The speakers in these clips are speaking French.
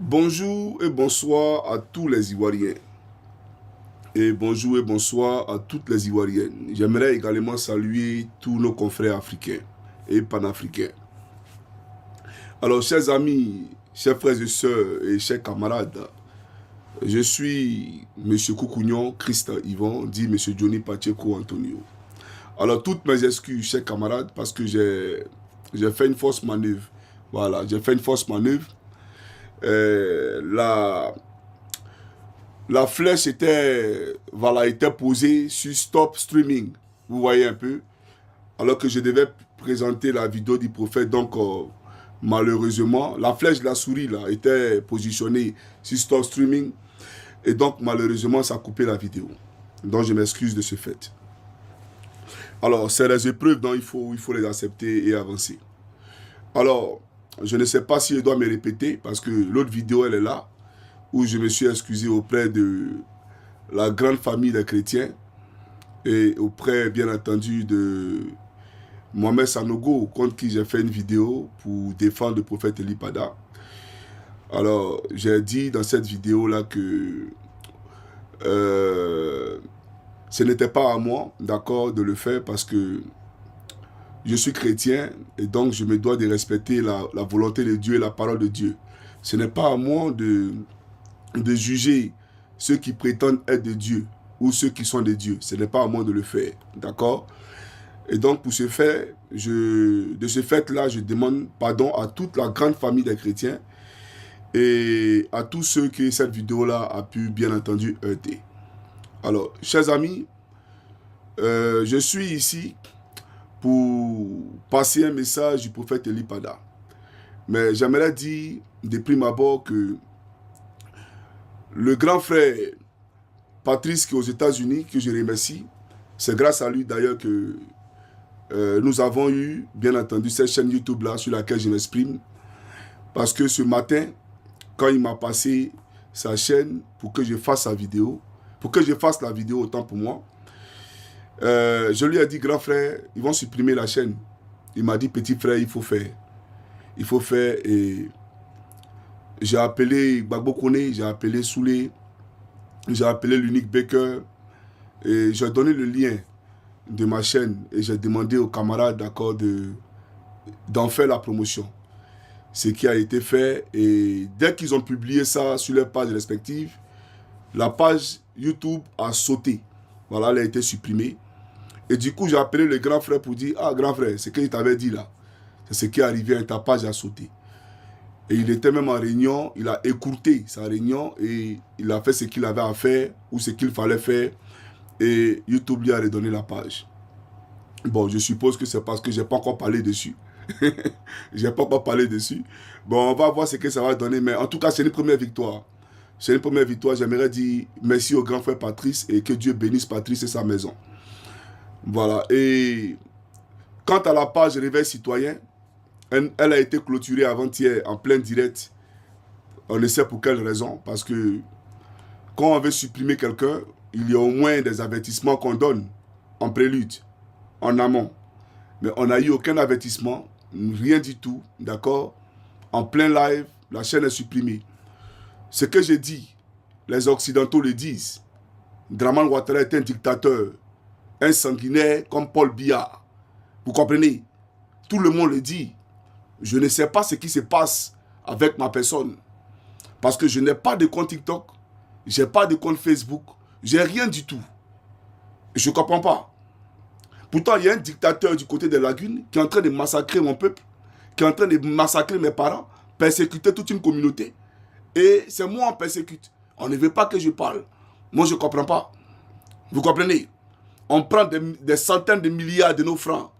Bonjour et bonsoir à tous les Ivoiriens. Et bonjour et bonsoir à toutes les Ivoiriennes. J'aimerais également saluer tous nos confrères africains et panafricains. Alors, chers amis, chers frères et sœurs et chers camarades, je suis M. Koukounion, Christ Yvon, dit M. Johnny Pacheco Antonio. Alors, toutes mes excuses, chers camarades, parce que j'ai fait une fausse manœuvre. Voilà, j'ai fait une fausse manœuvre. La flèche était posée sur Stop Streaming. Vous voyez un peu. Alors que je devais présenter la vidéo du prophète. Donc, malheureusement, la flèche de la souris là, était positionnée sur Stop Streaming. Et donc, malheureusement, ça a coupé la vidéo. Donc, je m'excuse de ce fait. Alors, c'est les épreuves dont il faut les accepter et avancer. Alors, je ne sais pas si je dois me répéter parce que l'autre vidéo, elle est là, où je me suis excusé auprès de la grande famille des chrétiens et auprès, bien entendu, de Mohamed Sanogo, contre qui j'ai fait une vidéo pour défendre le prophète Elipada. Alors, j'ai dit dans cette vidéo-là que ce n'était pas à moi, d'accord, de le faire parce que je suis chrétien et donc je me dois de respecter la volonté de Dieu et la parole de Dieu. Ce n'est pas à moi de juger ceux qui prétendent être de Dieu ou ceux qui sont de Dieu. Ce n'est pas à moi de le faire. D'accord? Et donc, pour ce fait, de ce fait-là, je demande pardon à toute la grande famille des chrétiens et à tous ceux que cette vidéo-là a pu, bien entendu, heurter. Alors, chers amis, je suis ici pour passer un message du prophète Elipada. Mais j'aimerais dire de prime abord que le grand frère Patrice qui est aux États-Unis, que je remercie, c'est grâce à lui d'ailleurs que nous avons eu, bien entendu, cette chaîne YouTube-là sur laquelle je m'exprime. Parce que ce matin, quand il m'a passé sa chaîne pour que je fasse sa vidéo, pour que je fasse la vidéo autant pour moi, je lui ai dit, grand frère, ils vont supprimer la chaîne. Il m'a dit, petit frère, il faut faire. Il faut faire. Et j'ai appelé Gbagbo Kone, j'ai appelé Soulé, j'ai appelé l'unique Baker. Et j'ai donné le lien de ma chaîne. Et j'ai demandé aux camarades, d'accord, d'en faire la promotion. Ce qui a été fait. Et dès qu'ils ont publié ça sur leurs pages respectives, la page YouTube a sauté. Voilà, elle a été supprimée. Et du coup, j'ai appelé le grand frère pour dire, ah, grand frère, ce que je t'avais dit là, c'est ce qui est arrivé, ta page a sauté. Et il était même en réunion, il a écourté sa réunion et il a fait ce qu'il avait à faire ou ce qu'il fallait faire. Et YouTube lui a redonné la page. Bon, je suppose que c'est parce que je n'ai pas encore parlé dessus. Je n'ai pas encore parlé dessus. Bon, on va voir ce que ça va donner. Mais en tout cas, c'est une première victoire. C'est une première victoire. J'aimerais dire merci au grand frère Patrice et que Dieu bénisse Patrice et sa maison. Voilà. Et quant à la page Réveil Citoyen, elle a été clôturée avant-hier en plein direct. On ne sait pour quelle raison. Parce que quand on veut supprimer quelqu'un, il y a au moins des avertissements qu'on donne en prélude, en amont. Mais on n'a eu aucun avertissement, rien du tout, d'accord? En plein live, la chaîne est supprimée. Ce que j'ai dit, les Occidentaux le disent. Draman Ouattara est un dictateur, un sanguinaire comme Paul Biya. Vous comprenez? Tout le monde le dit. Je ne sais pas ce qui se passe avec ma personne. Parce que je n'ai pas de compte TikTok, je n'ai pas de compte Facebook, j'ai rien du tout. Je ne comprends pas. Pourtant, il y a un dictateur du côté des lagunes qui est en train de massacrer mon peuple, qui est en train de massacrer mes parents, persécuter toute une communauté. Et c'est moi on persécute. On ne veut pas que je parle. Moi, je ne comprends pas. Vous comprenez? On prend des centaines de milliards de nos francs,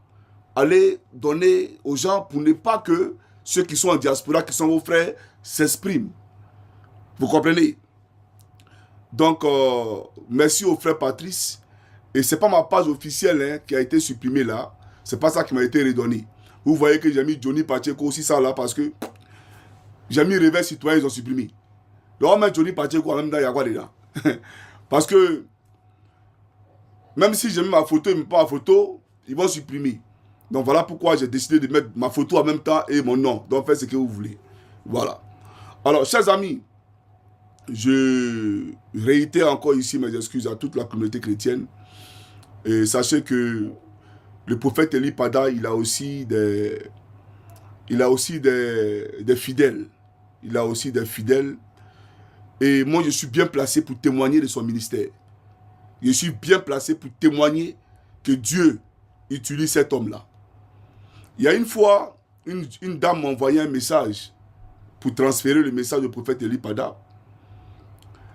aller donner aux gens pour ne pas que ceux qui sont en diaspora, qui sont vos frères, s'expriment. Vous comprenez? Donc, merci au frère Patrice. Et ce n'est pas ma page officielle qui a été supprimée là. Ce n'est pas ça qui m'a été redonné. Vous voyez que j'ai mis Johnny Pacheco aussi ça là parce que j'ai mis Réveil Citoyen, ils ont supprimé. Donc on met Johnny Pacheco en même temps, il y a quoi dedans? Parce que même si j'ai mis ma photo et même pas ma photo, ils vont supprimer. Donc voilà pourquoi j'ai décidé de mettre ma photo en même temps et mon nom. Donc faites ce que vous voulez. Voilà. Alors, chers amis, je réitère encore ici mes excuses à toute la communauté chrétienne. Et sachez que le prophète Eli Pada, il a aussi des fidèles. Il a aussi des fidèles. Et moi, je suis bien placé pour témoigner de son ministère. Je suis bien placé pour témoigner que Dieu utilise cet homme-là. Il y a une fois, une dame m'a envoyé un message pour transférer le message du prophète Eli Pada.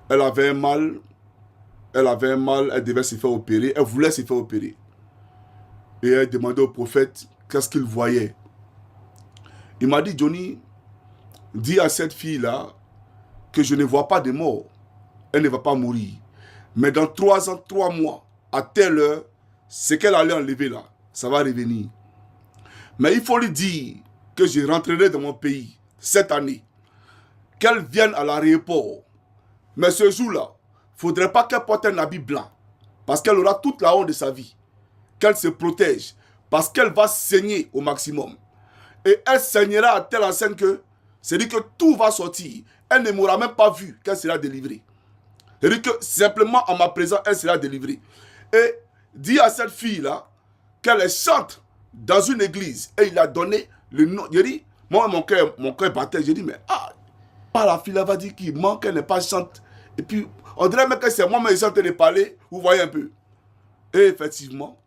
Elle avait un mal, elle devait se faire opérer, elle voulait se faire opérer. Et elle demandait au prophète qu'est-ce qu'il voyait. Il m'a dit, Johnny, dis à cette fille-là que je ne vois pas de mort. Elle ne va pas mourir. Mais dans 3 ans, 3 mois, à telle heure, ce qu'elle allait enlever là, ça va revenir. Mais il faut lui dire que je rentrerai dans mon pays cette année. Qu'elle vienne à l'aéroport. Mais ce jour-là, il ne faudrait pas qu'elle porte un habit blanc. Parce qu'elle aura toute la honte de sa vie. Qu'elle se protège. Parce qu'elle va saigner au maximum. Et elle saignera à telle enseigne que, c'est-à-dire que tout va sortir. Elle ne m'aura même pas vu qu'elle sera délivrée. C'est-à-dire que simplement en ma présence, elle sera délivrée. Et dis à cette fille-là qu'elle chante dans une église. Et il a donné le nom. Je dis, moi, mon cœur battait. Je dis, mais la fille-là va dire qu'il manque, qu'elle n'est pas chante. Et puis, on dirait même que c'est moi, mais ils sont en train de parler. Vous voyez un peu. Et effectivement,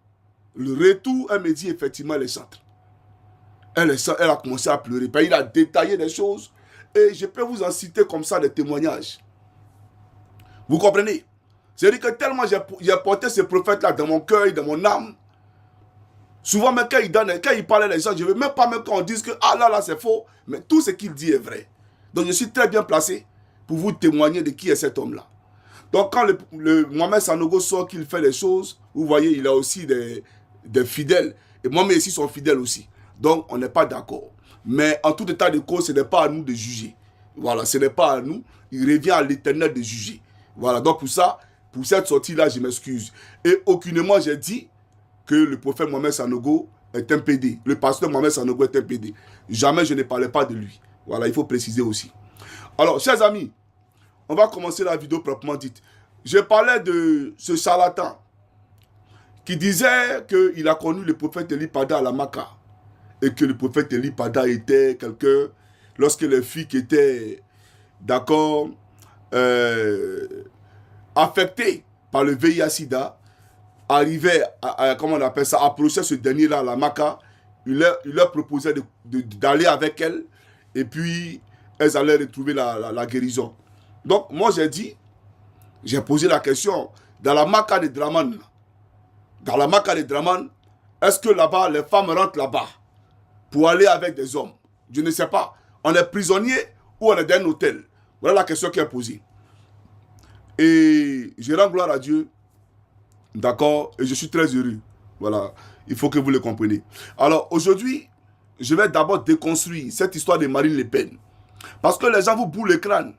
le retour, elle me dit, effectivement, elle chante. Elle a commencé à pleurer. Puis il a détaillé des choses. Et je peux vous en citer comme ça des témoignages. Vous comprenez? C'est-à-dire que tellement j'ai porté ce prophète-là dans mon cœur, dans mon âme. Souvent, même quand il parle à les gens, je ne veux même pas qu'on dise que ah là, c'est faux. Mais tout ce qu'il dit est vrai. Donc je suis très bien placé pour vous témoigner de qui est cet homme-là. Donc quand le Mohamed Sanogo sort qu'il fait les choses, vous voyez, il a aussi des fidèles. Et moi, mais ici, sont fidèles aussi. Donc on n'est pas d'accord. Mais en tout état de cause, ce n'est pas à nous de juger. Voilà, ce n'est pas à nous. Il revient à l'Éternel de juger. Voilà, donc pour ça, pour cette sortie-là, je m'excuse. Et aucunement, j'ai dit que le prophète Mohamed Sanogo est un PD. Le pasteur Mohamed Sanogo est un PD. Jamais je ne parlais pas de lui. Voilà, il faut préciser aussi. Alors, chers amis, on va commencer la vidéo proprement dite. Je parlais de ce charlatan qui disait qu'il a connu le prophète Eli Pada à la Maka. Et que le prophète Eli Pada était quelqu'un, lorsque les filles qui étaient, d'accord, affectées par le VIH-Sida, arrivaient à comment on appelle ça, approchaient ce dernier-là à la Maka, il leur proposait d'aller avec elle, et puis elles allaient retrouver la guérison. Donc moi j'ai posé la question, dans la Maka de Draman, est-ce que là-bas, les femmes rentrent là-bas pour aller avec des hommes? Je ne sais pas. On est prisonnier ou on est dans un hôtel? Voilà la question qui est posée. Et je rends gloire à Dieu. D'accord? Et je suis très heureux. Voilà. Il faut que vous le compreniez. Alors aujourd'hui, je vais d'abord déconstruire cette histoire de Marine Le Pen. Parce que les gens vous bourrent le crâne.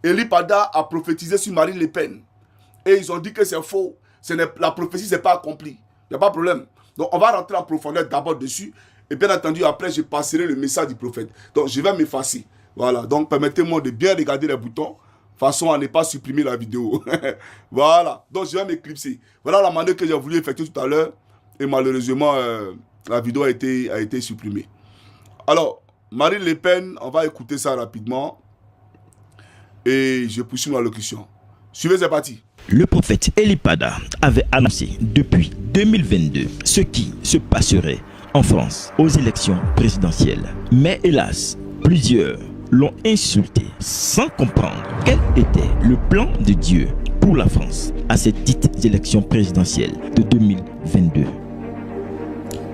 Eli Pada a prophétisé sur Marine Le Pen. Et ils ont dit que c'est faux. La prophétie n'est pas accomplie. Il n'y a pas de problème. Donc on va rentrer en profondeur d'abord dessus. Et bien entendu, après, je passerai le message du prophète. Donc je vais m'effacer. Voilà. Donc permettez-moi de bien regarder les boutons. Façon à ne pas supprimer la vidéo. Voilà. Donc je vais m'éclipser. Voilà la manière que j'ai voulu effectuer tout à l'heure. Et malheureusement, la vidéo a été supprimée. Alors, Marine Le Pen, on va écouter ça rapidement. Et je poursuis ma locution. Suivez, c'est parti. Le prophète Eli Pada avait annoncé depuis 2022 ce qui se passerait en France aux élections présidentielles. Mais hélas, plusieurs l'ont insulté sans comprendre quel était le plan de Dieu pour la France à ces dites élections présidentielles de 2022.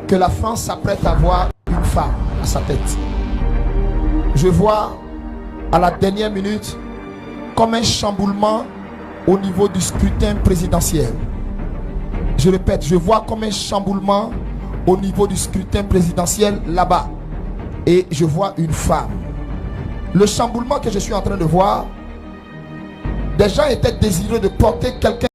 Que la France s'apprête à avoir une femme à sa tête. Je vois à la dernière minute comme un chamboulement au niveau du scrutin présidentiel. Je répète, je vois comme un chamboulement au niveau du scrutin présidentiel là-bas. Et je vois une femme. Le chamboulement que je suis en train de voir, des gens étaient désireux de porter quelqu'un